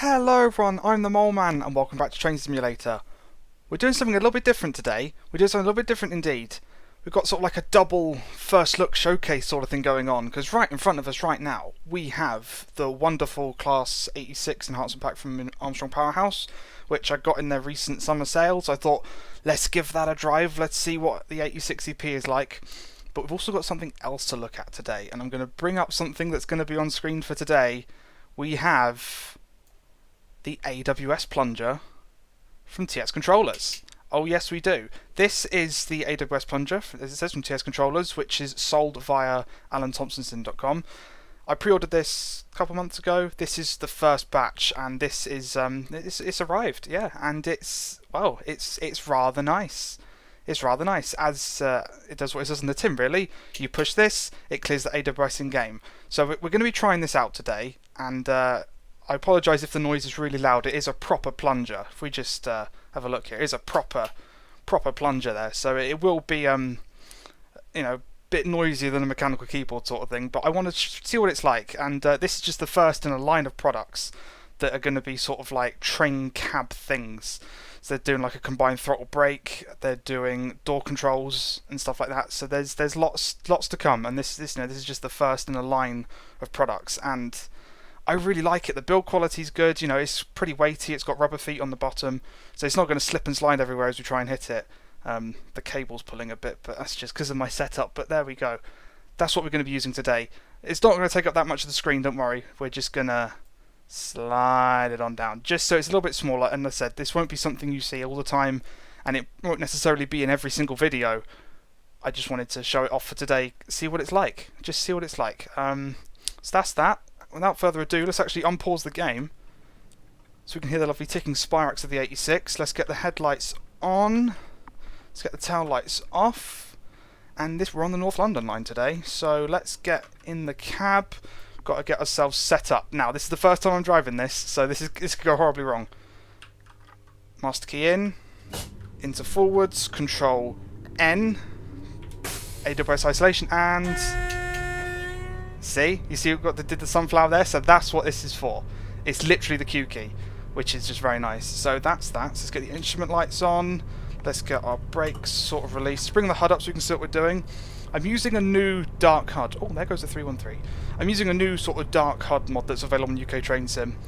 Hello everyone, I'm the Mole Man and welcome back to Train Simulator. We're doing something a little bit different today. We're doing something a little bit different indeed. We've got sort of like a double first look showcase sort of thing going on, because right in front of us right now we have the wonderful Class 86 Enhancement Pack from Armstrong Powerhouse, which I got in their recent summer sales. I thought, let's give that a drive, let's see what the 86 EP is like. But we've also got something else to look at today, and I'm going to bring up something that's going to be on screen for today. We have the AWS Plunger from TX Controllers. Oh yes, we do. This is the AWS Plunger, as it says, from TX Controllers, which is sold via AlanThomsonSim.com. I pre-ordered this a couple months ago. This is the first batch, and this is it's arrived, yeah, and it's rather nice. It's rather nice, as it does what it says in the tin, really. You push this, it clears the AWS in game. So we're going to be trying this out today, and I apologise if the noise is really loud. It is a proper plunger. If we just have a look here, it is a proper plunger there. So it will be, a bit noisier than a mechanical keyboard sort of thing. But I want to see what it's like. And this is just the first in a line of products that are going to be sort of like train cab things. So they're doing like a combined throttle brake. They're doing door controls and stuff like that. So there's lots to come. And this is just the first in a line of products. And I really like it. The build quality is good. It's pretty weighty. It's got rubber feet on the bottom, so it's not going to slip and slide everywhere as we try and hit it. The cable's pulling a bit, but that's just because of my setup. But there we go. That's what we're going to be using today. It's not going to take up that much of the screen, don't worry. We're just going to slide it on down, just so it's a little bit smaller. And as I said, this won't be something you see all the time, and it won't necessarily be in every single video. I just wanted to show it off for today, see what it's like. Just see what it's like. So that's that. Without further ado, let's actually unpause the game so we can hear the lovely ticking spirax of the 86. Let's get the headlights on. Let's get the tail lights off. And we're on the North London line today, so let's get in the cab. Got to get ourselves set up. Now, this is the first time I'm driving this, so this could go horribly wrong. Master key in, into forwards, Control N, AWS isolation, and see? You see we did the sunflower there? So that's what this is for. It's literally the Q key, which is just very nice. So that's that. So let's get the instrument lights on. Let's get our brakes sort of released. Let's bring the HUD up so we can see what we're doing. I'm using a new dark HUD. Oh, there goes the 313. I'm using a new sort of dark HUD mod that's available on UK Train Sim,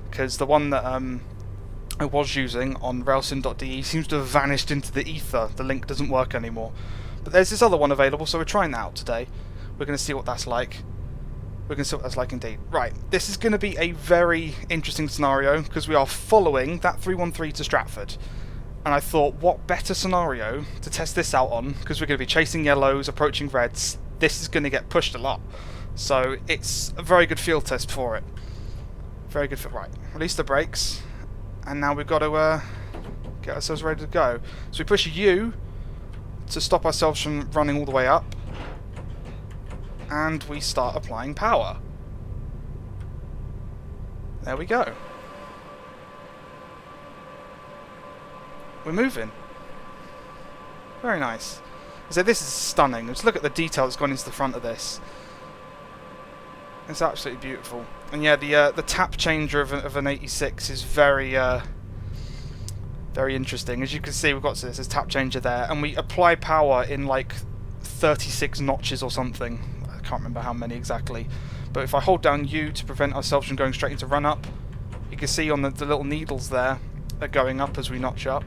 because the one that I was using on railsim.de seems to have vanished into the ether. The link doesn't work anymore. But there's this other one available, so we're trying that out today. We're going to see what that's like. We're going to see what that's like indeed. Right, this is going to be a very interesting scenario because we are following that 313 to Stratford. And I thought, what better scenario to test this out on, because we're going to be chasing yellows, approaching reds. This is going to get pushed a lot. So it's a very good field test for it. Very good fit. Right, release the brakes. And now we've got to get ourselves ready to go. So we push U to stop ourselves from running all the way up. And we start applying power. There we go. We're moving. Very nice. So this is stunning. Let's look at the detail that's gone into the front of this. It's absolutely beautiful. And yeah, the tap changer of an 86 is very interesting. As you can see, we've got this tap changer there, and we apply power in like 36 notches or something. I can't remember how many exactly, but if I hold down U to prevent ourselves from going straight into run up, you can see on the little needles there, they're going up as we notch up.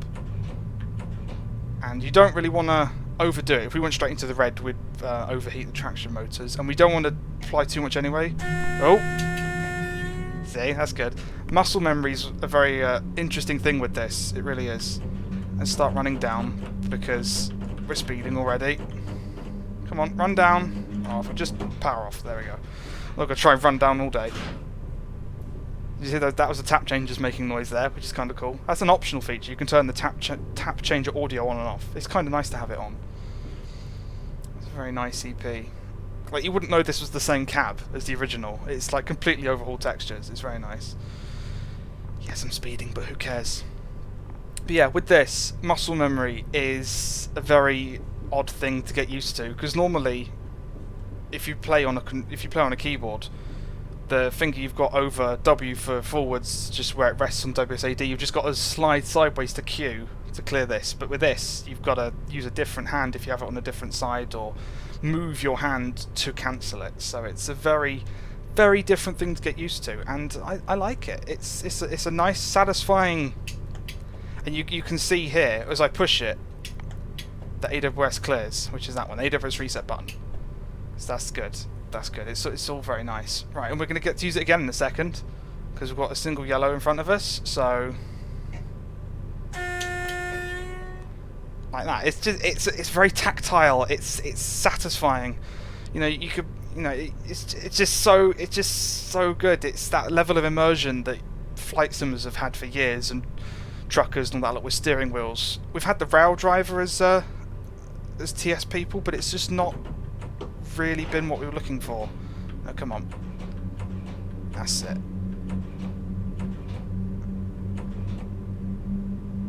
And you don't really want to overdo it. If we went straight into the red, we'd overheat the traction motors, and we don't want to apply too much anyway. Oh, see, that's good. Muscle memory's a very interesting thing with this. It really is. Let's start running down because we're speeding already. Come on, run down. Oh, if I just power off, there we go. Look, I'll try and run down all day. You see that was the tap changers making noise there, which is kind of cool. That's an optional feature. You can turn the tap changer audio on and off. It's kind of nice to have it on. It's a very nice EP. Like, you wouldn't know this was the same cab as the original. It's like completely overhauled textures. It's very nice. Yes, I'm speeding, but who cares? But yeah, with this, muscle memory is a very odd thing to get used to, because normally if you play on a keyboard, the finger you've got over W for forwards, just where it rests on WSAD, you've just got to slide sideways to Q to clear this. But with this, you've got to use a different hand if you have it on a different side, or move your hand to cancel it. So it's a very, very different thing to get used to, and I like it. It's a nice, satisfying, and you can see here as I push it, the AWS clears, which is that one, AWS reset button. So that's good. That's good. It's all very nice. Right, and we're going to get to use it again in a second because we've got a single yellow in front of us. So like that. It's just it's very tactile. It's satisfying. You know, you could, you know, it's just so good. It's that level of immersion that flight simmers have had for years, and truckers and all that, like with steering wheels. We've had the rail driver as TS people, but it's just not really been what we were looking for. Oh, come on. That's it.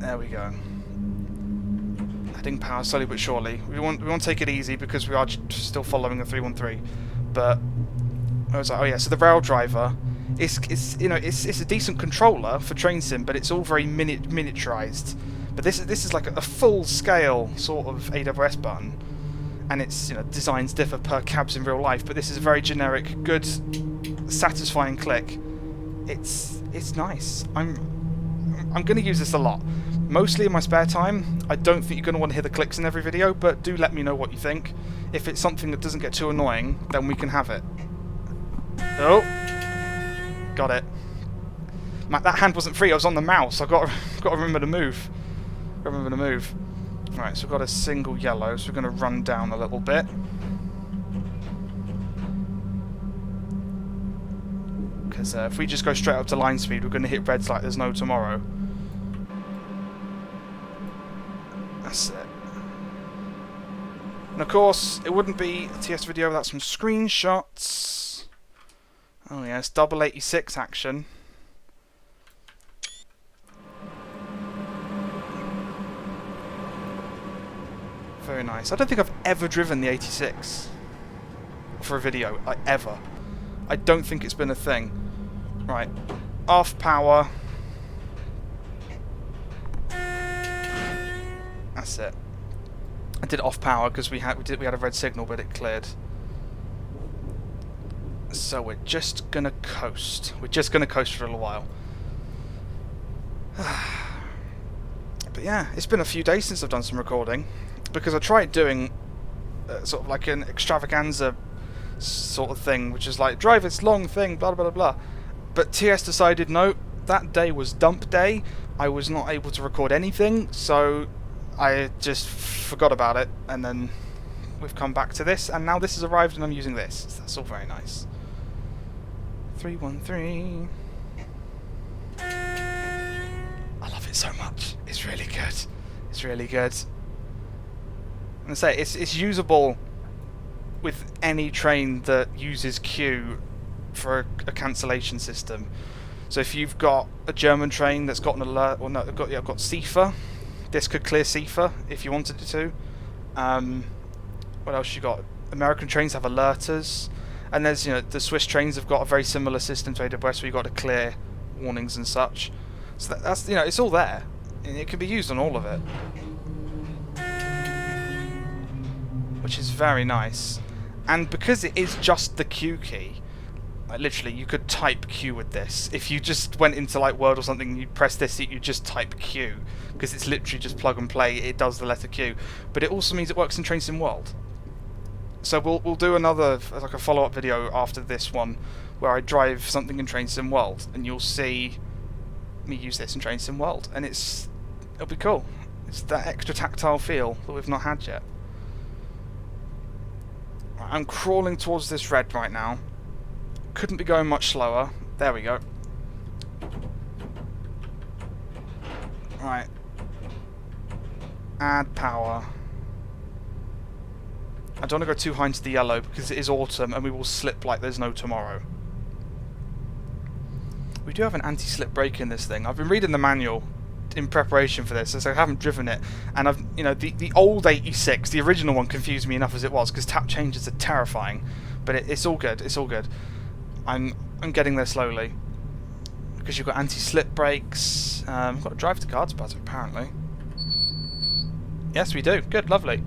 There we go. Adding power slowly but surely. We want to take it easy because we are still following the 313. But I was like, oh yeah. So the rail driver, it's a decent controller for train sim, but it's all very miniaturized. But this is like a full scale sort of AWS button. And it's, you know, designs differ per cabs in real life, but this is a very generic, good, satisfying click. It's nice. I'm going to use this a lot, mostly in my spare time. I don't think you're going to want to hear the clicks in every video, but do let me know what you think. If it's something that doesn't get too annoying, then we can have it. Oh, got it. That hand wasn't free. I was on the mouse. I've got to remember to move. Right, so we've got a single yellow, so we're going to run down a little bit. Because if we just go straight up to line speed, we're going to hit reds like there's no tomorrow. That's it. And of course, it wouldn't be a TS video without some screenshots. Oh yes, double 86 action. Very nice. I don't think I've ever driven the 86 for a video, like, ever. I don't think it's been a thing. Right, off power. That's it. I did off power because we had a red signal, but it cleared. So we're just gonna coast. We're just gonna coast for a little while. But yeah, it's been a few days since I've done some recording, because I tried doing sort of like an extravaganza sort of thing, which is like drive this long thing, blah blah blah blah. But TS decided no, that day was dump day. I was not able to record anything, so I just forgot about it, and then we've come back to this, and now this has arrived and I'm using this. So that's all very nice. 313. I love it so much. It's really good. It's really good. And I say it's usable with any train that uses Q for a cancellation system. So if you've got a German train that's got an alert, or no, I've got CIFA, this could clear CIFA if you wanted it to. What else you got? American trains have alerters, and there's, you know, the Swiss trains have got a very similar system to AWS where you've got to clear warnings and such. So that's, you know, it's all there, and it can be used on all of it, which is very nice. And because it is just the Q key, like literally you could type Q with this. If you just went into like Word or something, you press this, you just type Q, because it's literally just plug and play. It does the letter Q, but it also means it works in Train Sim World. So we'll do another, like a follow-up video after this one, where I drive something in Train Sim World, and you'll see me use this in Train Sim World, and it'll be cool. It's that extra tactile feel that we've not had yet. I'm crawling towards this red right now. Couldn't be going much slower. There we go. Right. Add power. I don't want to go too high into the yellow because it is autumn and we will slip like there's no tomorrow. We do have an anti-slip brake in this thing. I've been reading the manual in preparation for this, as I haven't driven it, and I've, you know, the old 86, the original one, confused me enough as it was, because tap changes are terrifying, but it's all good. It's all good. I'm I'm getting there slowly. Because you've got anti-slip brakes. We've got a drive to guards button, apparently. Yes, we do. Good, lovely.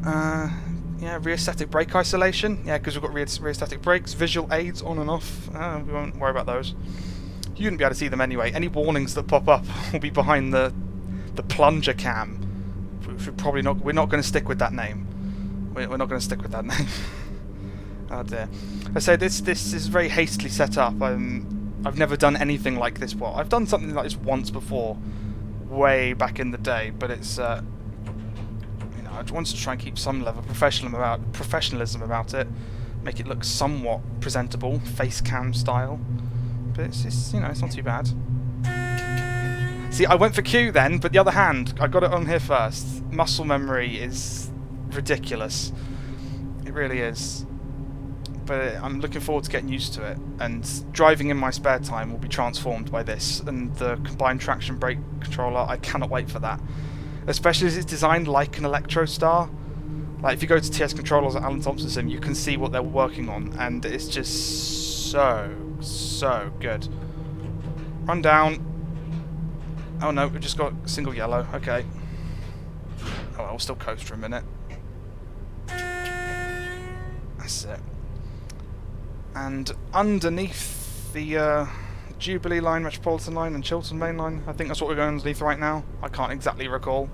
Yeah, rear-static brake isolation. Yeah, because we've got rear-static brakes. Visual aids on and off. We won't worry about those. You wouldn't be able to see them anyway. Any warnings that pop up will be behind the Plunger cam. Which we're not going to stick with that name. We're not going to stick with that name. Oh dear. I say this is very hastily set up. I've never done anything like this before. I've done something like this once before, way back in the day, but it's I wanted to try and keep some level of professionalism about it, make it look somewhat presentable, face cam style. But it's it's not too bad. See, I went for Q then, but the other hand, I got it on here first. Muscle memory is ridiculous. It really is. But I'm looking forward to getting used to it, and driving in my spare time will be transformed by this, and the combined traction brake controller, I cannot wait for that. Especially as it's designed like an Electrostar. Like, if you go to TS controllers at AlanThomsonSim, you can see what they're working on, and it's just so good. Run down. Oh no, we just got single yellow, okay. Oh, I'll still coast for a minute. That's it. And underneath the Jubilee line, Metropolitan line and Chiltern Mainline, I think that's what we're going underneath right now. I can't exactly recall.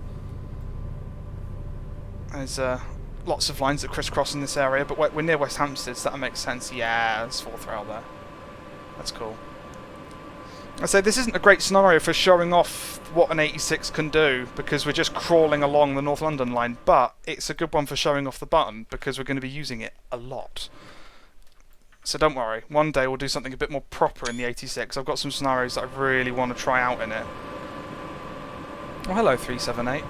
There's lots of lines that crisscross in this area, but we're near West Hampstead, so that makes sense. Yeah, there's 4th rail there. That's cool. I say this isn't a great scenario for showing off what an 86 can do, because we're just crawling along the North London line, but it's a good one for showing off the button, because we're going to be using it a lot. So don't worry, one day we'll do something a bit more proper in the 86. I've got some scenarios that I really want to try out in it. Oh, hello 378.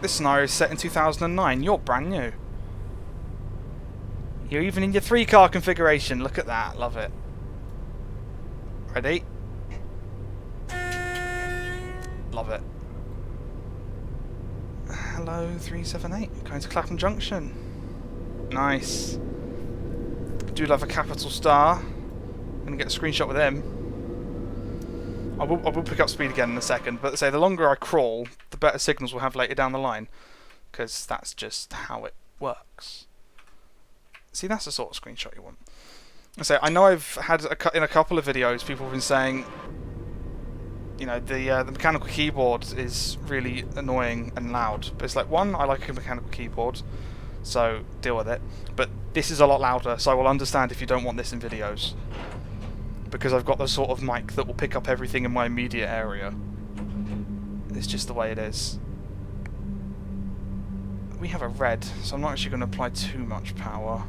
This scenario is set in 2009. You're brand new. You're even in your 3-car configuration. Look at that. Love it. Ready? Love it. Hello 378. Going to Clapham Junction. Nice. Do love a capital star. I'm going to get a screenshot with him. I will pick up speed again in a second, but say the longer I crawl, the better signals we'll have later down the line, because that's just how it works. See, that's the sort of screenshot you want. I know I've had in a couple of videos people have been saying, the mechanical keyboard is really annoying and loud. But it's like, one, I like a mechanical keyboard, so deal with it. But this is a lot louder, so I will understand if you don't want this in videos. Because I've got the sort of mic that will pick up everything in my immediate area. It's just the way it is. We have a red, so I'm not actually going to apply too much power.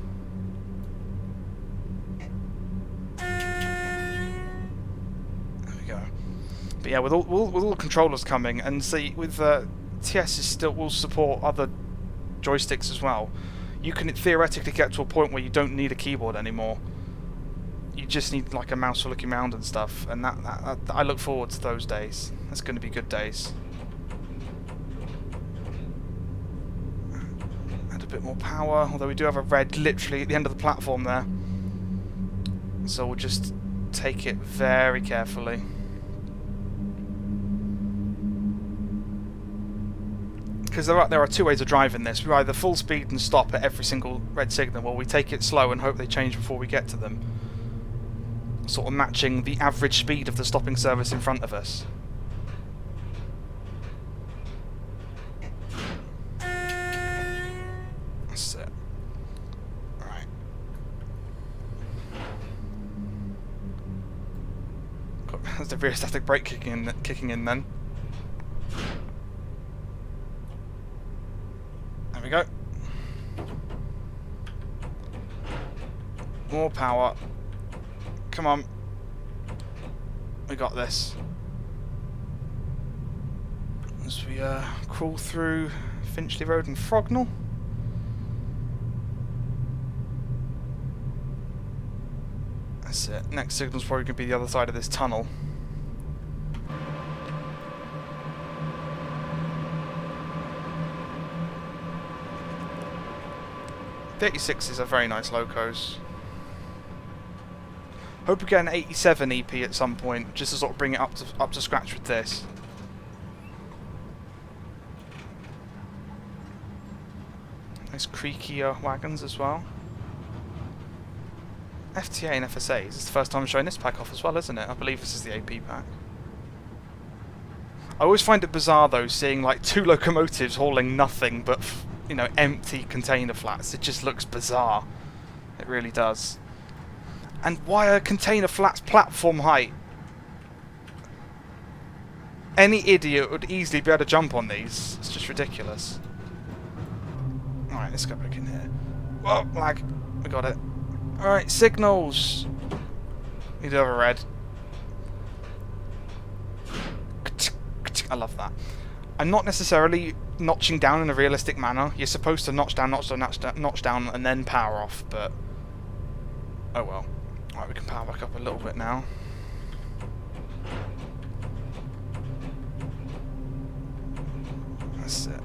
There we go. But yeah, with all the controllers coming, and see, with TS will support other joysticks as well. You can theoretically get to a point where you don't need a keyboard anymore. You just need like a mouse for looking around and stuff, and that I look forward to those days. That's going to be good days. Add a bit more power, although we do have a red literally at the end of the platform there. So we'll just take it very carefully. Because there are two ways of driving this. We either full speed and stop at every single red signal, or we take it slow and hope they change before we get to them. Sort of matching the average speed of the stopping service in front of us. That's it. Right. There's the rear static brake kicking in then. There we go. More power. Come on. We got this. As we crawl through Finchley Road and Frognall. That's it. Next signal's probably going to be the other side of this tunnel. The 86s are very nice locos. Hope we get an 87 EP at some point, just to sort of bring it up to scratch with this. Nice creaky wagons as well. FTA and FSAs. It's the first time I'm showing this pack off as well, isn't it? I believe this is the AP pack. I always find it bizarre though, seeing like 2 locomotives hauling nothing but, you know, empty container flats. It just looks bizarre. It really does. And why are container flats platform height? Any idiot would easily be able to jump on these. It's just ridiculous. Alright, let's go back in here. Whoa, lag. We got it. Alright, signals. We do have a red. I love that. I'm not necessarily notching down in a realistic manner. You're supposed to notch down, and then power off, but... oh well. Alright, we can power back up a little bit now. That's it.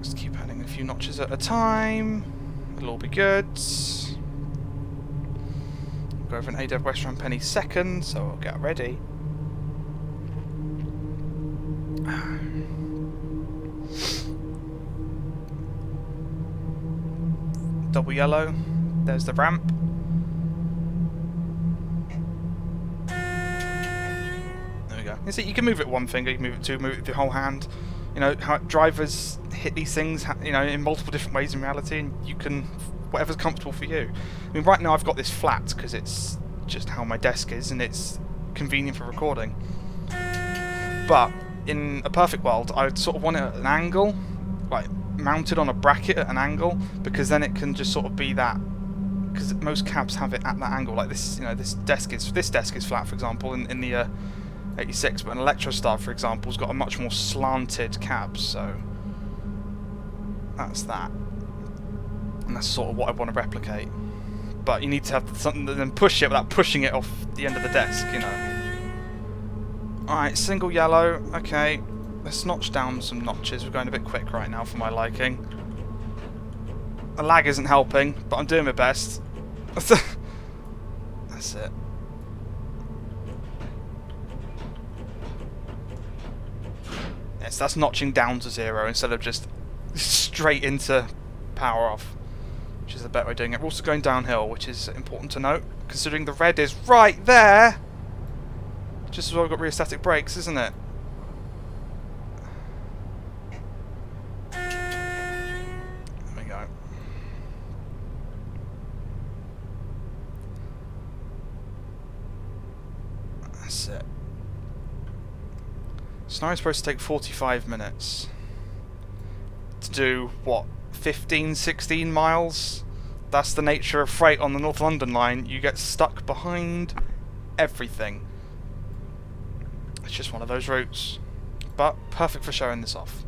Just keep adding a few notches at a time. It'll all be good. Go over an AWS ramp any second, so I'll get ready. Double yellow. There's the ramp. There we go. You see, you can move it one finger, you can move it two, move it with your whole hand. You know how drivers hit these things, you know, in multiple different ways in reality, and you can whatever's comfortable for you. I mean, right now I've got this flat because it's just how my desk is, and it's convenient for recording. But in a perfect world, I would sort of want it at an angle, like mounted on a bracket at an angle, because then it can just sort of be that. Because most cabs have it at that angle, like this. You know, this desk is flat, for example, in the 86, but an Electrostar, for example, has got a much more slanted cab. So that's that, and that's sort of what I want to replicate. But you need to have something that then push it without pushing it off the end of the desk, you know. Alright, single yellow. Okay, let's notch down some notches. We're going a bit quick right now for my liking. The lag isn't helping, but I'm doing my best. That's it. Yes, that's notching down to 0 instead of just straight into power off, which is the better way of doing it. We're also going downhill, which is important to note, considering the red is right there. Just as well, we've got rheostatic brakes, isn't it? There we go. That's it. So now it's supposed to take 45 minutes to do, what, 15, 16 miles? That's the nature of freight on the North London line. You get stuck behind everything. It's just one of those routes, but perfect for showing this off.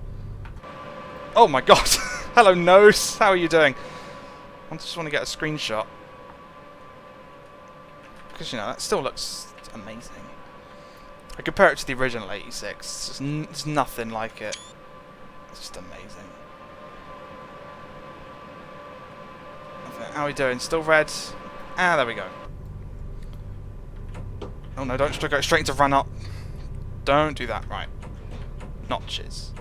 Oh my god! Hello, Nose! How are you doing? I just want to get a screenshot, because, you know, that still looks amazing. I compare it to the original 86, it's nothing like it. It's just amazing. How are we doing? Still red? Ah, there we go. Oh no, don't go straight into run up. Don't do that. Right. Notches.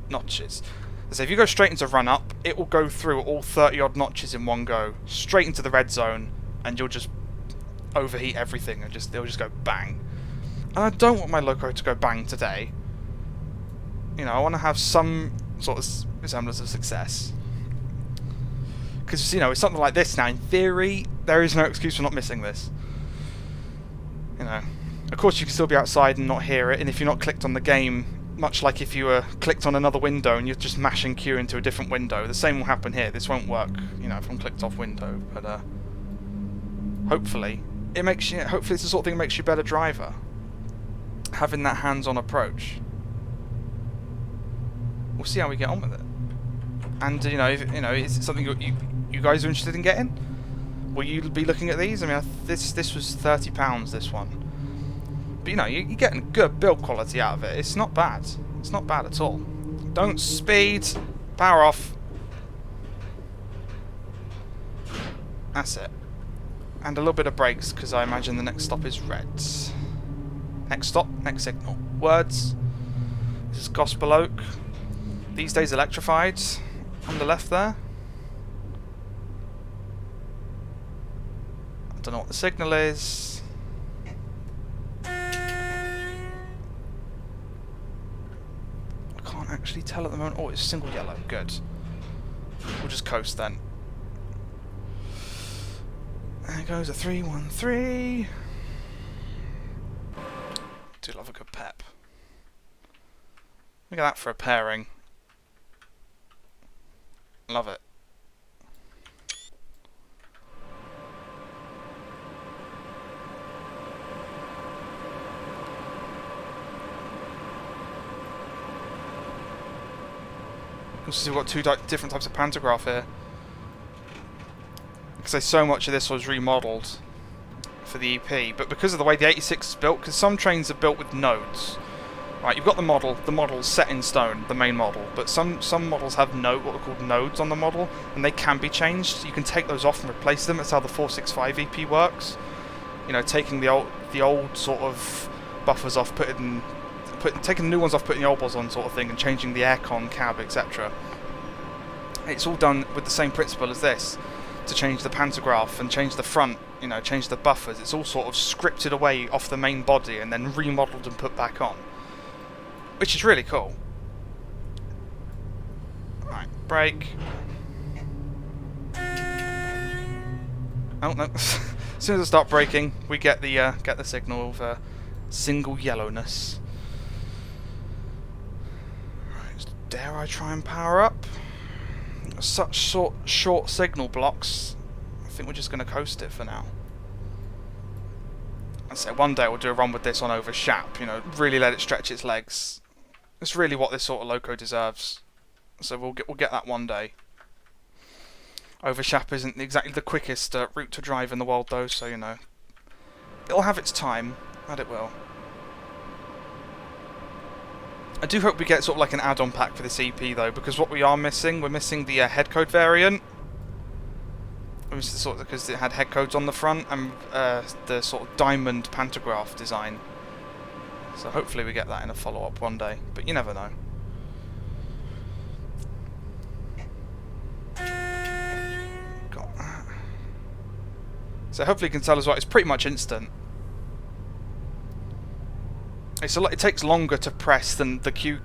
Notches. So if you go straight into run up, it will go through all 30 odd notches in one go, straight into the red zone, and you'll just overheat everything, and they'll just go bang. And I don't want my loco to go bang today. You know, I want to have some sort of resemblance of success. Because, you know, it's something like this now. In theory, there is no excuse for not missing this. You know. Of course, you can still be outside and not hear it, and if you're not clicked on the game, much like if you were clicked on another window and you're just mashing Q into a different window, the same will happen here. This won't work, you know, if I'm clicked off window, but hopefully it makes you. Hopefully, it's the sort of thing that makes you a better driver. Having that hands-on approach. We'll see how we get on with it. And you know, is it something you guys are interested in getting? Will you be looking at these? I mean, this was £30. This one. But you know, you're getting good build quality out of it. It's not bad. It's not bad at all. Don't speed. Power off. That's it. And a little bit of brakes, because I imagine the next stop is red. Next stop, next signal. Words. This is Gospel Oak. These days electrified. On the left there. I don't know what the signal is. I can't actually tell at the moment. Oh, it's single yellow. Good. We'll just coast then. There goes a 313. Do love a good pep. Look at that for a pairing. Love it. You can see we've got two different types of pantograph here. Because so much of this was remodelled for the EP, but because of the way the 86 is built, because some trains are built with nodes. Right, you've got the model's set in stone, the main model, but some models have what are called nodes on the model, and they can be changed. You can take those off and replace them. That's how the 465 EP works. You know, taking the old sort of buffers off, taking the new ones off, putting the old ones on, sort of thing, and changing the aircon, cab, etc. It's all done with the same principle as this, to change the pantograph and change the front, you know, change the buffers. It's all sort of scripted away off the main body and then remodelled and put back on. Which is really cool. Right, brake. Oh no! As soon as I start braking, we get the signal of single yellowness. Right, dare I try and power up? Such short signal blocks. I think we're just going to coast it for now. I'd say one day we'll do a run with this on over Shap. You know, really let it stretch its legs. It's really what this sort of loco deserves. So we'll get that one day. Over Shap isn't exactly the quickest route to drive in the world, though. So you know, it'll have its time, and it will. I do hope we get sort of like an add-on pack for this EP though, because what we are missing, we're missing the head code variant. Sort of because it had head codes on the front and the sort of diamond pantograph design. So hopefully we get that in a follow-up one day, but you never know. Got that. So hopefully you can tell as well. It's pretty much instant. It takes longer to press than a Q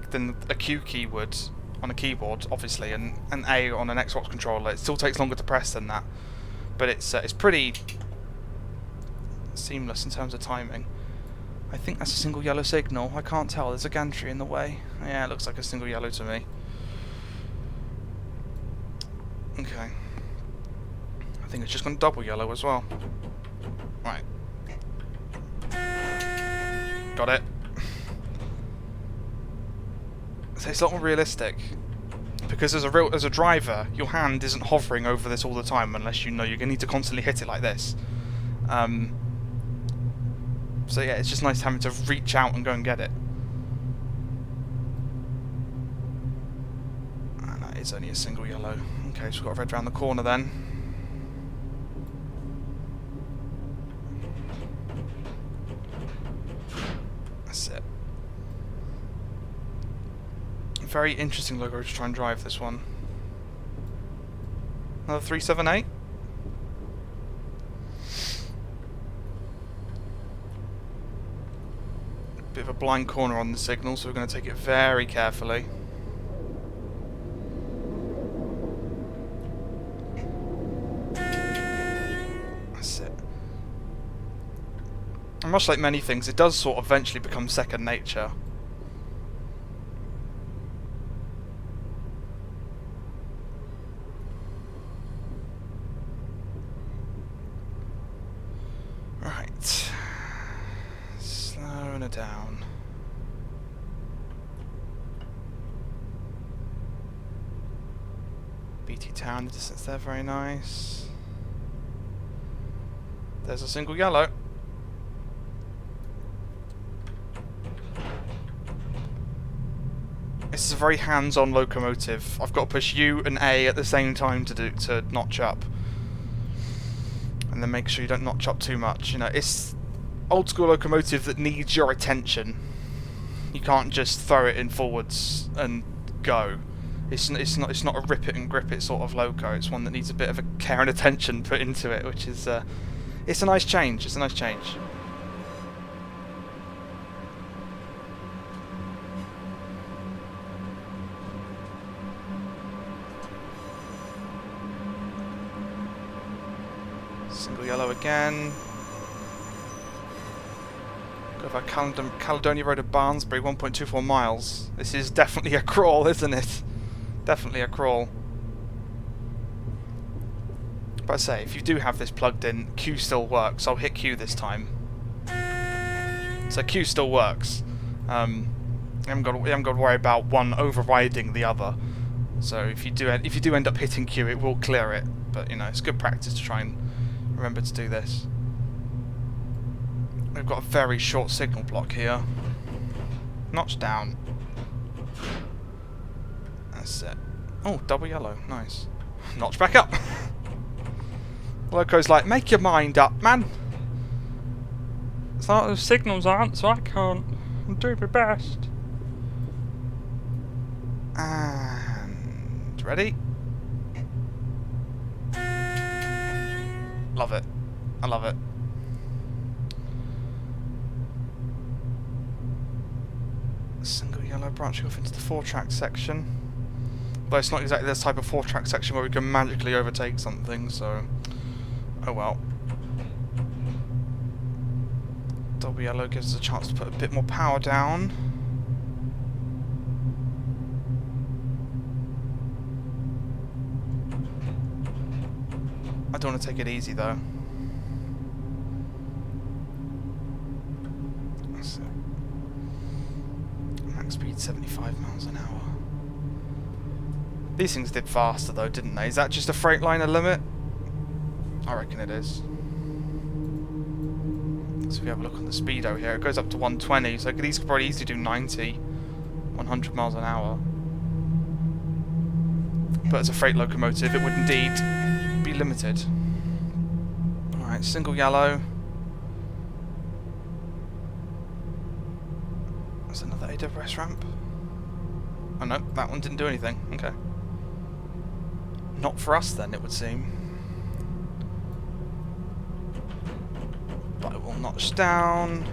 key would on a keyboard, obviously, and A on an Xbox controller. It still takes longer to press than that, but it's pretty seamless in terms of timing. I think that's a single yellow signal. I can't tell. There's a gantry in the way. Yeah, it looks like a single yellow to me. Okay. I think it's just gone double yellow as well. Right. Got it. So it's a lot more realistic, because as a driver, your hand isn't hovering over this all the time unless you know you're going to need to constantly hit it like this. So yeah, it's just nice having to reach out and go and get it. And that is only a single yellow. Okay, so we've got red round the corner then. That's it. Very interesting logo to try and drive this one. Another 378. Bit of a blind corner on the signal, so we're going to take it very carefully. That's it. And much like many things, it does sort of eventually become second nature. Right. Slowing it down. BT Town, the distance there, very nice. There's a single yellow. This is a very hands-on locomotive. I've got to push U and A at the same time to notch up. And and then make sure you don't notch up too much. You know, it's old school locomotive that needs your attention. You can't just throw it in forwards and go. It's not a rip it and grip it sort of loco. It's one that needs a bit of a care and attention put into it, which is it's a nice change. It's a nice change. Single yellow again. Go over Caledonia Road to Barnsbury, 1.24 miles. This is definitely a crawl, isn't it? Definitely a crawl. But I say, if you do have this plugged in, Q still works. I'll hit Q this time. So Q still works. You haven't got to worry about one overriding the other. So if you do end up hitting Q, it will clear it. But you know, it's good practice to try and remember to do this. We've got a very short signal block here. Notch down. That's it. Oh, double yellow. Nice. Notch back up. Loco's like, make your mind up, man. It's like the signals aren't, so I can't. I'm doing my best. And ready? Love it. I love it. Single yellow branching off into the 4-track section. But it's not exactly this type of 4-track section where we can magically overtake something, so oh well. Double yellow gives us a chance to put a bit more power down. I don't want to take it easy though. That's it. Max speed 75 miles an hour. These things did faster though, didn't they? Is that just a Freightliner limit? I reckon it is. So if we have a look on the speedo here, it goes up to 120, so these could probably easily do 90, 100 miles an hour. But as a freight locomotive, it would indeed be limited. Alright, single yellow. There's another AWS ramp. Oh no, that one didn't do anything. Okay. Not for us then, it would seem. But it will notch down.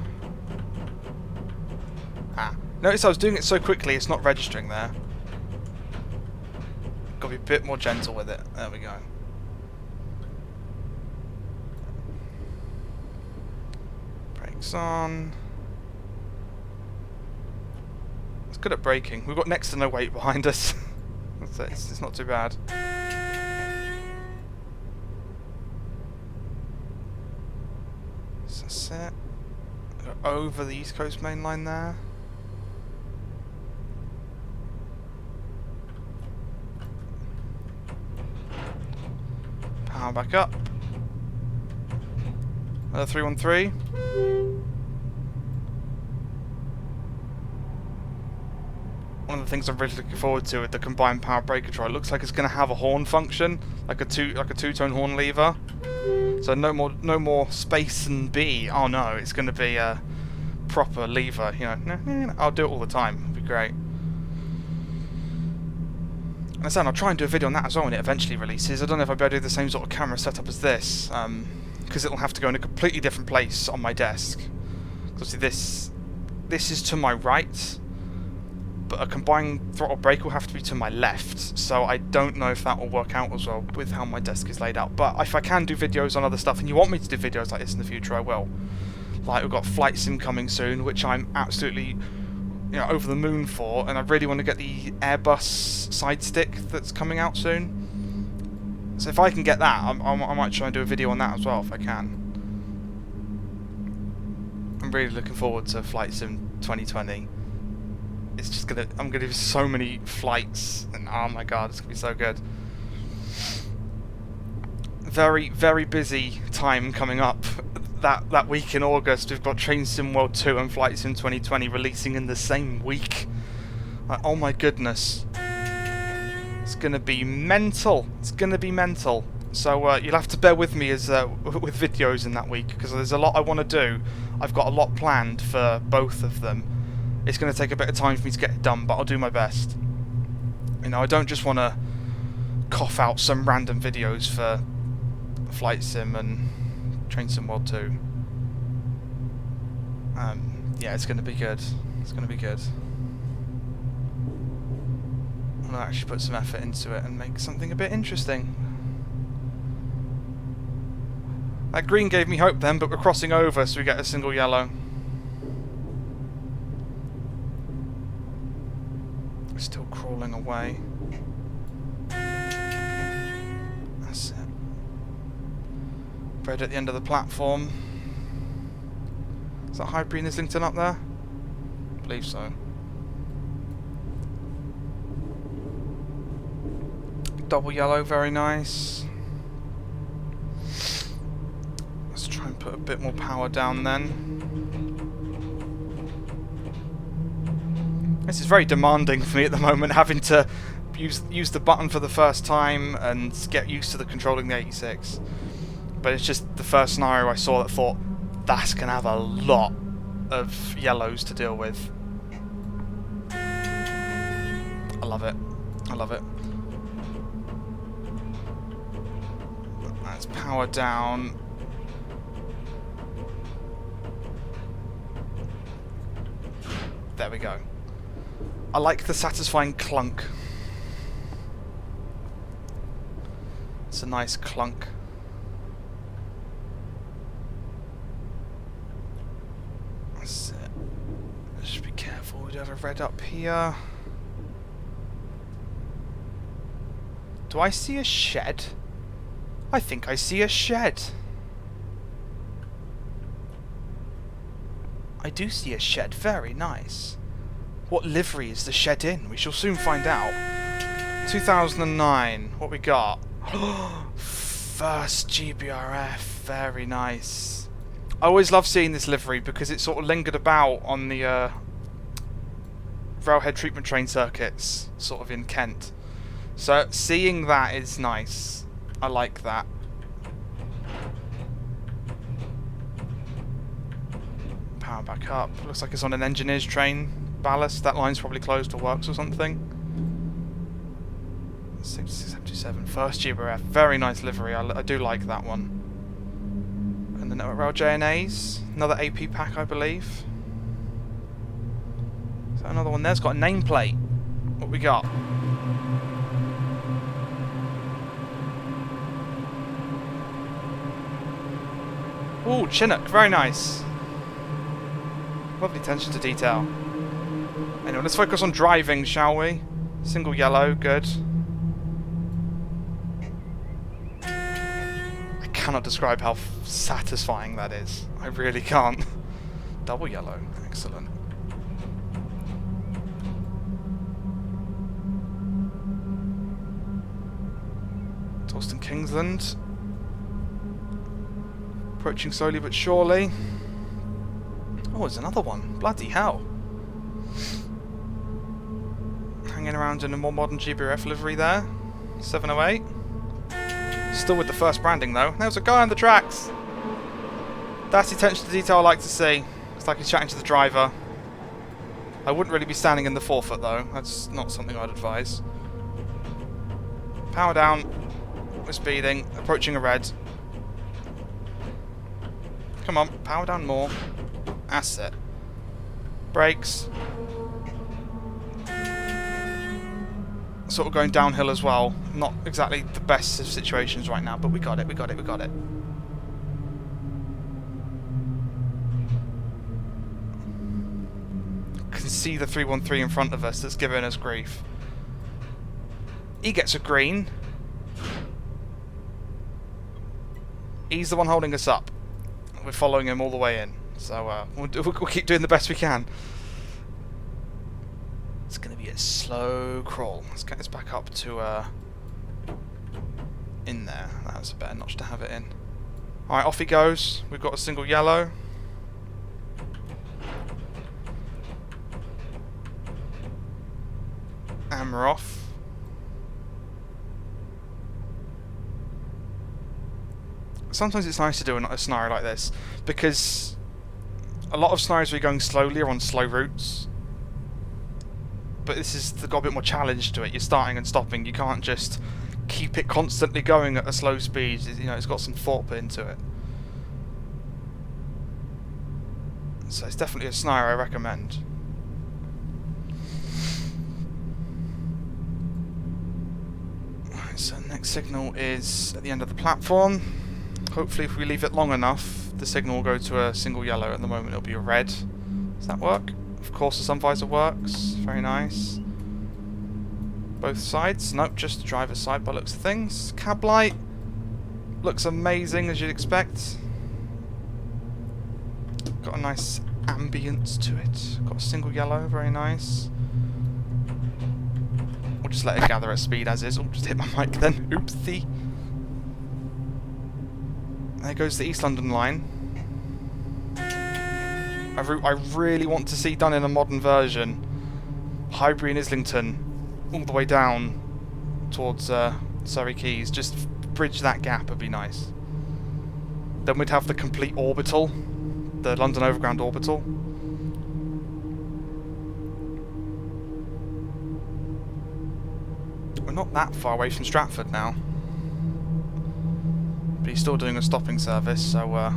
Ah. Notice I was doing it so quickly, it's not registering there. Got to be a bit more gentle with it. There we go. Brakes on. It's good at braking. We've got next to no weight behind us. It's not too bad. So that's it. Go over the East Coast main line there. Power back up. Another 313. One of the things I'm really looking forward to with the combined power brake control, it looks like it's going to have a horn function, like a two-tone horn lever. So no more space and B. Oh no, it's going to be a proper lever. You know, I'll do it all the time. It'll be great. And I said I'll try and do a video on that as well when it eventually releases. I don't know if I'll be able to do the same sort of camera setup as this, because it'll have to go in a completely different place on my desk. Obviously this is to my right, but a combined throttle brake will have to be to my left, so I don't know if that will work out as well with how my desk is laid out. But if I can do videos on other stuff, and you want me to do videos like this in the future, I will. Like, we've got Flight Sim coming soon, which I'm absolutely, over the moon for, and I really want to get the Airbus side stick that's coming out soon. So if I can get that, I might try and do a video on that as well if I can. I'm really looking forward to Flight Sim 2020. It's just I'm gonna do so many flights, and oh my god, it's gonna be so good. Very, very busy time coming up. That week in August, we've got Train Sim World 2 and Flight Sim 2020 releasing in the same week. Like, oh my goodness. It's gonna be mental. It's gonna be mental. So you'll have to bear with me as with videos in that week, because there's a lot I want to do. I've got a lot planned for both of them. It's going to take a bit of time for me to get it done, but I'll do my best. You know, I don't just want to cough out some random videos for Flight Sim and Train Sim World 2. Yeah, it's going to be good. It's going to be good. I'm going to actually put some effort into it and make something a bit interesting. That green gave me hope then, but we're crossing over, so we get a single yellow. We're still crawling away. That's it. Red at the end of the platform. Is that Highbury and Islington up there? I believe so. Double yellow, very nice. Let's try and put a bit more power down then. This is very demanding for me at the moment, having to use the button for the first time and get used to controlling the 86. But it's just the first scenario I saw that thought, that's going to have a lot of yellows to deal with. I love it. I love it. Let's power down. There we go. I like the satisfying clunk. It's a nice clunk. That's it. Just be careful, we do have a red up here. Do I see a shed? I think I see a shed. I do see a shed, very nice. What livery is the shed in? We shall soon find out. 2009, what we got? First GBRF, very nice. I always love seeing this livery because it sort of lingered about on the railhead treatment train circuits, sort of in Kent. So seeing that is nice. I like that. Power back up. Looks like it's on an engineer's train. Ballast. That line's probably closed or works or something. 6677. First GBRF. Very nice livery. I do like that one. And the Network Rail JNAs. Another AP pack, I believe. Is that another one there? It's got a nameplate. What we got? Ooh, Chinook. Very nice. Lovely attention to detail. Anyway, let's focus on driving, shall we? Single yellow, good. I cannot describe how satisfying that is. I really can't. Double yellow, excellent. Torsten Kingsland. Approaching slowly but surely. Oh, there's another one. Bloody hell. Hanging around in a more modern GBRF livery there. 708. Still with the first branding though. There's a guy on the tracks. That's the attention to detail I like to see. It's like he's chatting to the driver. I wouldn't really be standing in the forefoot though. That's not something I'd advise. Power down. We're speeding. Approaching a red. Come on, power down more. That's it. Brakes. Sort of going downhill as well. Not exactly the best of situations right now, but we got it, we got it, we got it. Can see the 313 in front of us that's giving us grief. He gets a green. He's the one holding us up. We're following him all the way in. So we'll keep doing the best we can. It's going to be a slow crawl. Let's get this back up to in there. That's a better notch to have it in. Alright, off he goes. We've got a single yellow. And we're off. sometimes it's nice to do a scenario like this, because a lot of scenarios where you're going slowly are on slow routes, but this has got a bit more challenge to it. You're starting and stopping. You can't just keep it constantly going at a slow speed. You know, it's got some thought put into it. So it's definitely a scenario I recommend. Right, so next signal is at the end of the platform. Hopefully if we leave it long enough, the signal will go to a single yellow. At the moment it'll be a red. Does that work? Of course the sun visor works. Very nice. Both sides? Nope, just the driver's side by looks of things. Cab light looks amazing as you'd expect. Got a nice ambience to it. Got a single yellow, very nice. We'll just let it gather at speed as is. I'll just hit my mic then. Oopsie. There goes the East London line. A route I really want to see done in a modern version. Highbury and Islington, all the way down towards Surrey Quays. Just bridge that gap would be nice. Then we'd have the complete orbital, the London Overground orbital. We're not that far away from Stratford now, but he's still doing a stopping service, so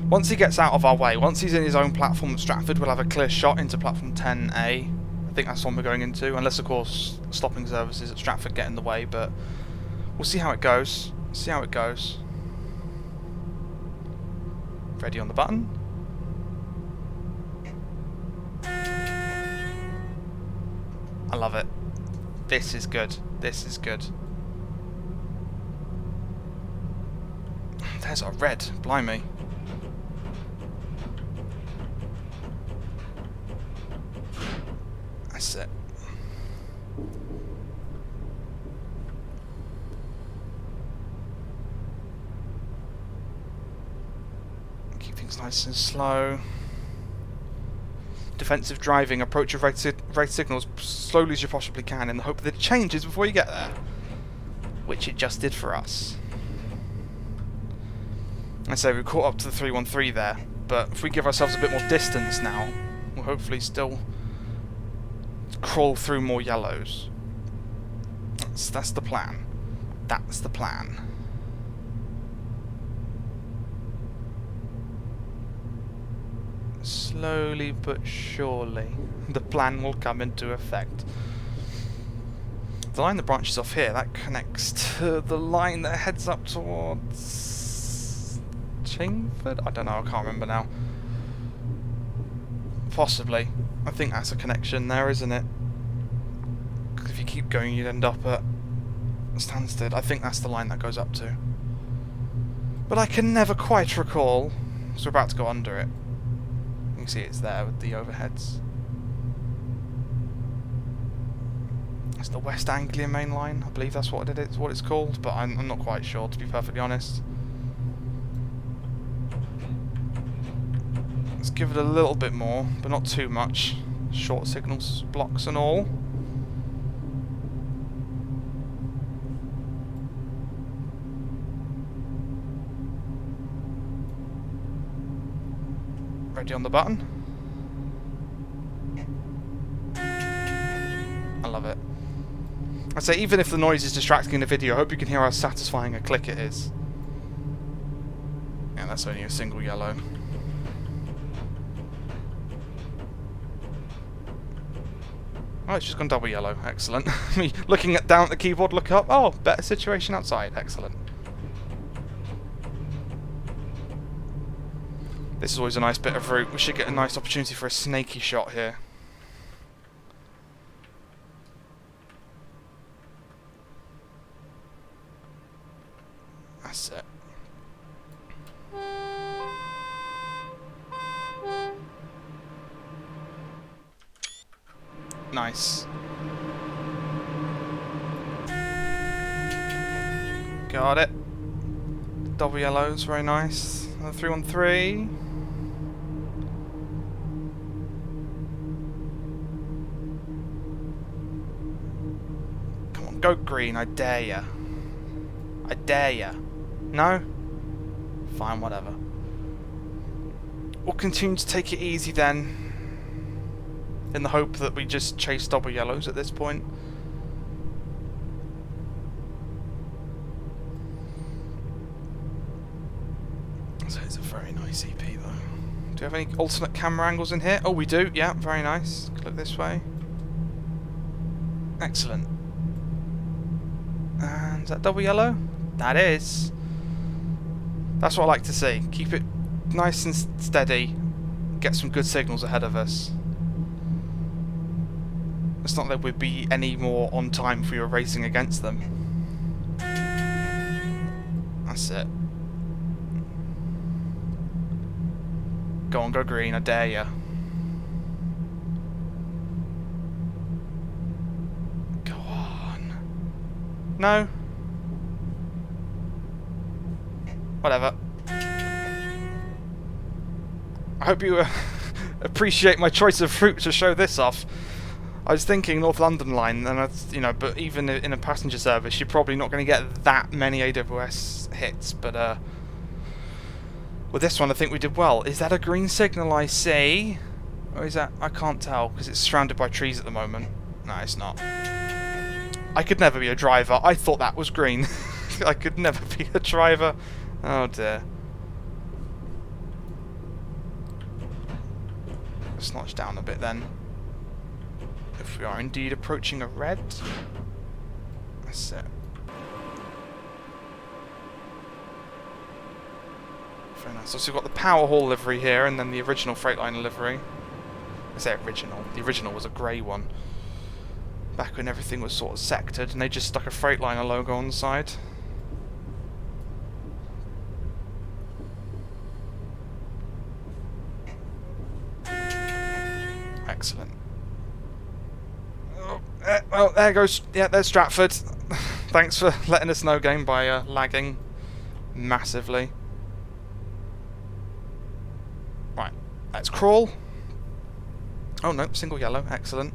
once he gets out of our way, once he's in his own platform at Stratford, we'll have a clear shot into platform 10A. I think that's the one we're going into, unless of course stopping services at Stratford get in the way, but we'll see how it goes. See how it goes. Ready on the button. I love it. This is good. This is good. There's a red. Blimey. That's it. Keep things nice and slow. Defensive driving. Approach your red signals slowly as you possibly can in the hope that it changes before you get there. Which it just did for us. I say we caught up to the 313 there, but if we give ourselves a bit more distance now, we'll hopefully still crawl through more yellows. That's the plan. That's the plan. Slowly but surely, the plan will come into effect. The line that branches off here, that connects to the line that heads up towards Chingford? I don't know, I can't remember now. Possibly. I think that's a connection there, isn't it? Because if you keep going, you'd end up at Stansted. I think that's the line that goes up to. But I can never quite recall, so we're about to go under it. You can see it's there with the overheads. It's the West Anglia Mainline, I believe that's what it is, what it's called, but I'm not quite sure, to be perfectly honest. Let's give it a little bit more, but not too much. Short signals, blocks and all. Ready on the button. I love it. I'd say even if the noise is distracting in the video, I hope you can hear how satisfying a click it is. Yeah, that's only a single yellow. Oh, it's just gone double yellow. Excellent. Me looking down at the keyboard, look up. Oh, better situation outside. Excellent. This is always a nice bit of route. We should get a nice opportunity for a snaky shot here. That's it. Nice. Got it. Double yellows, very nice. Another 313. Come on, go green, I dare ya. I dare ya. No? Fine, whatever. We'll continue to take it easy then, in the hope that we just chase double yellows at this point. So it's a very nice EP though. Do we have any alternate camera angles in here? Oh, we do. Yeah, very nice. Look this way. Excellent. And is that double yellow? That is. That's what I like to see. Keep it nice and steady. Get some good signals ahead of us. It's not that we'd be any more on time if we were racing against them. That's it. Go on, go green, I dare ya. Go on. No? Whatever. I hope you appreciate my choice of route to show this off. I was thinking North London line, and but even in a passenger service, you're probably not going to get that many AWS hits. But with this one, I think we did well. Is that a green signal I see, or is that? I can't tell because it's surrounded by trees at the moment. No, it's not. I could never be a driver. I thought that was green. I could never be a driver. Oh dear. Let's notch down a bit then. If we are indeed approaching a red. That's it. Very nice. So we've got the Power Hall livery here, and then the original Freightliner livery. I say original. The original was a grey one. Back when everything was sort of sectored, and they just stuck a Freightliner logo on the side. Excellent. Oh, well, there goes. Yeah, there's Stratford. Thanks for letting us know, game, by lagging massively. Right, let's crawl. Oh no, single yellow. Excellent.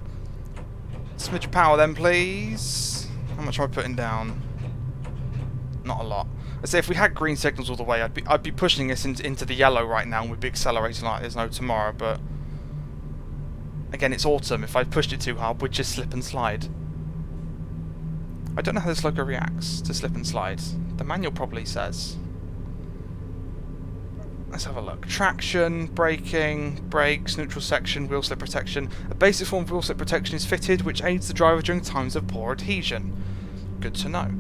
Smidge of power then, please. How much am I putting down? Not a lot. I'd say if we had green signals all the way, I'd be pushing us into the yellow right now, and we'd be accelerating like there's no tomorrow. But again, it's autumn. If I pushed it too hard, we'd just slip and slide. I don't know how this logo reacts to slip and slide. The manual probably says. Let's have a look. Traction, braking, brakes, neutral section, wheel slip protection. A basic form of wheel slip protection is fitted, which aids the driver during times of poor adhesion. Good to know.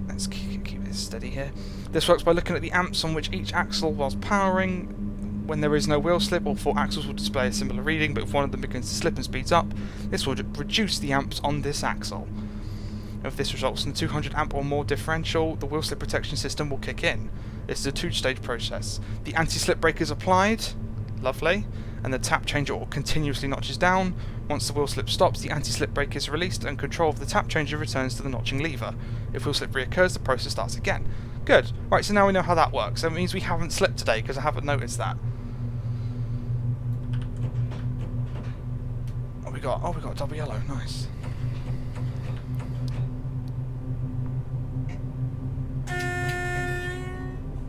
Let's keep this steady here. This works by looking at the amps on which each axle whilst powering. When there is no wheel slip, all four axles will display a similar reading, but if one of them begins to slip and speeds up, this will reduce the amps on this axle. If this results in a 200 amp or more differential, the wheel slip protection system will kick in. This is a two-stage process. The anti-slip brake is applied, lovely, and the tap changer will continuously notches down. Once the wheel slip stops, the anti-slip brake is released and control of the tap changer returns to the notching lever. If wheel slip reoccurs, the process starts again. Good. Right, so now we know how that works. That means we haven't slipped today because I haven't noticed that. We got double yellow, nice.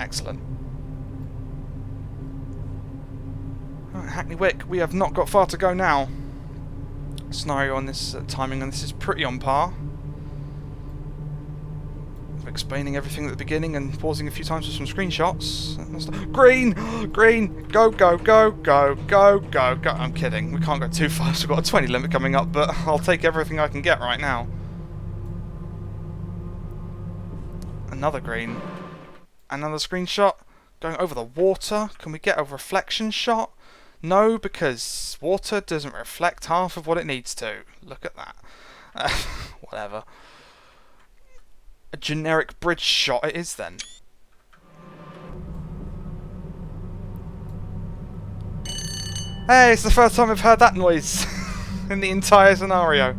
Excellent. Right, Hackney Wick, we have not got far to go now. Scenario on this timing on this is pretty on par. Explaining everything at the beginning and pausing a few times for some screenshots. Green! Green! Go, go, go, go, go, go, go. I'm kidding. We can't go too fast. We've got a 20 limit coming up, but I'll take everything I can get right now. Another green. Another screenshot. Going over the water. Can we get a reflection shot? No, because water doesn't reflect half of what it needs to. Look at that. Whatever. A generic bridge shot it is then. Hey, it's the first time I've heard that noise in the entire scenario.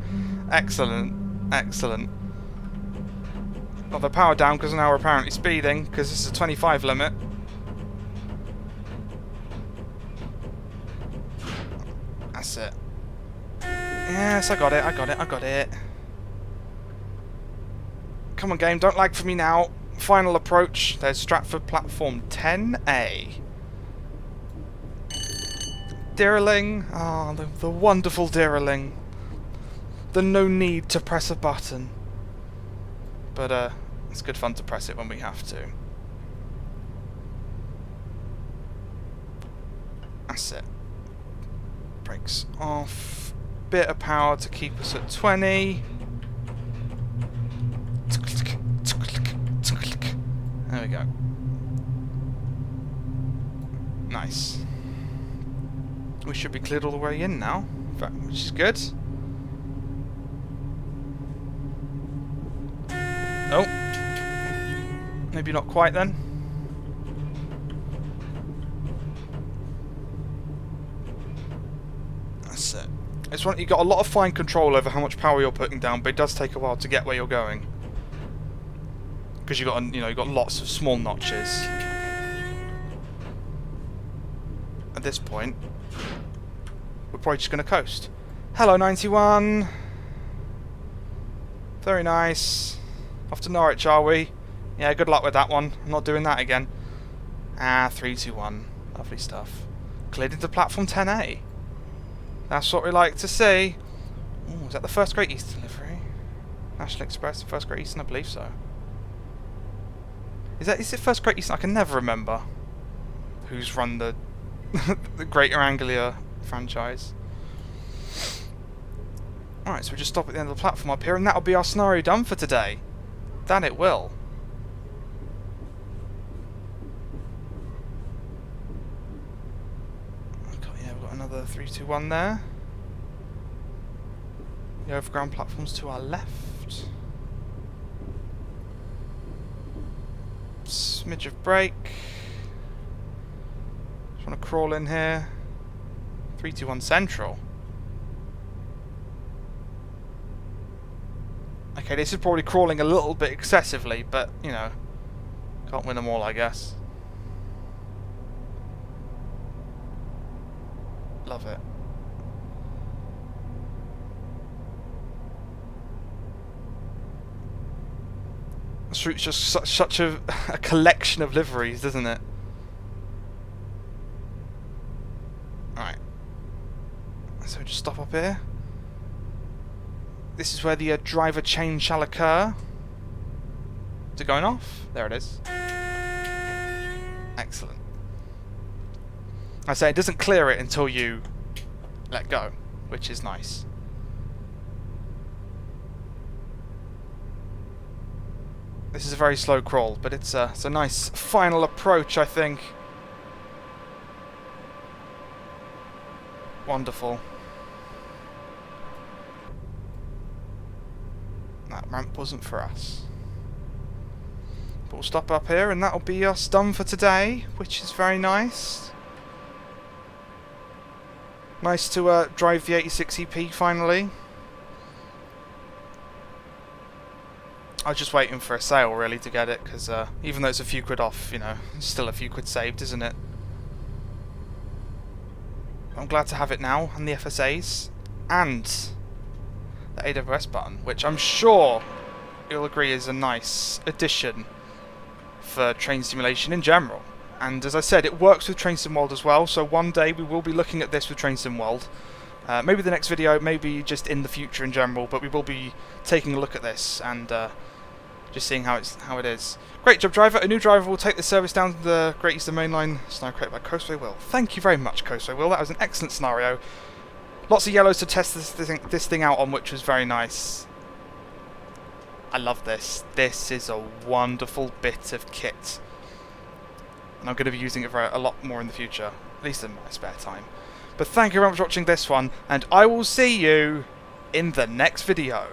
Excellent, excellent. Got the power down because now we're apparently speeding because this is a 25 limit. That's it. Yes, I got it, I got it, I got it. Come on, game, don't lag for me now. Final approach. There's Stratford platform 10A. Deerling. Ah, the wonderful Deerling. The no need to press a button. But it's good fun to press it when we have to. That's it. Brakes off. Bit of power to keep us at 20. There we go. Nice. We should be cleared all the way in now, which is good. Oh. Maybe not quite then. That's it. It's one, you've got a lot of fine control over how much power you're putting down, but it does take a while to get where you're going. Because you've got, you've got lots of small notches. At this point, we're probably just going to coast. Hello, 91. Very nice. Off to Norwich, are we? Yeah, good luck with that one. I'm not doing that again. 3, 2, 1. Lovely stuff. Cleared into platform 10A. That's what we like to see. Ooh, is that the first Great Eastern delivery? National Express, first Great Eastern, I believe so. Is it first Great Eastern? I can never remember who's run the the Greater Anglia franchise. Alright, so we just stop at the end of the platform up here, and that'll be our scenario done for today. That it will. Okay, yeah, we've got another 3, 2, 1 there. The overground platforms to our left. Smidge of brake. Just want to crawl in here. 3, 2, 1 central. Okay, this is probably crawling a little bit excessively, but, you know, can't win them all, I guess. Love it. This route's just such a collection of liveries, doesn't it? Alright. So just stop up here. This is where the driver change shall occur. Is it going off? There it is. Excellent. I say it doesn't clear it until you let go, which is nice. This is a very slow crawl, but it's a nice final approach, I think. Wonderful. That ramp wasn't for us. But we'll stop up here, and that'll be us done for today, which is very nice. Nice to drive the 86EP finally. I was just waiting for a sale, really, to get it, because even though it's a few quid off, you know, it's still a few quid saved, isn't it? I'm glad to have it now, and the FSAs, and the AWS button, which I'm sure you'll agree is a nice addition for train simulation in general. And as I said, it works with Train Sim World as well, so one day we will be looking at this with Train Sim World. Maybe the next video, maybe just in the future in general, but we will be taking a look at this and just seeing how it is. Great job, driver. A new driver will take the service down to the Great Eastern Mainline scenario created by Coastway Will. Thank you very much, Coastway Will. That was an excellent scenario. Lots of yellows to test this thing out on, which was very nice. I love this. This is a wonderful bit of kit. And I'm going to be using it for a lot more in the future, at least in my spare time. But thank you very much for watching this one, and I will see you in the next video.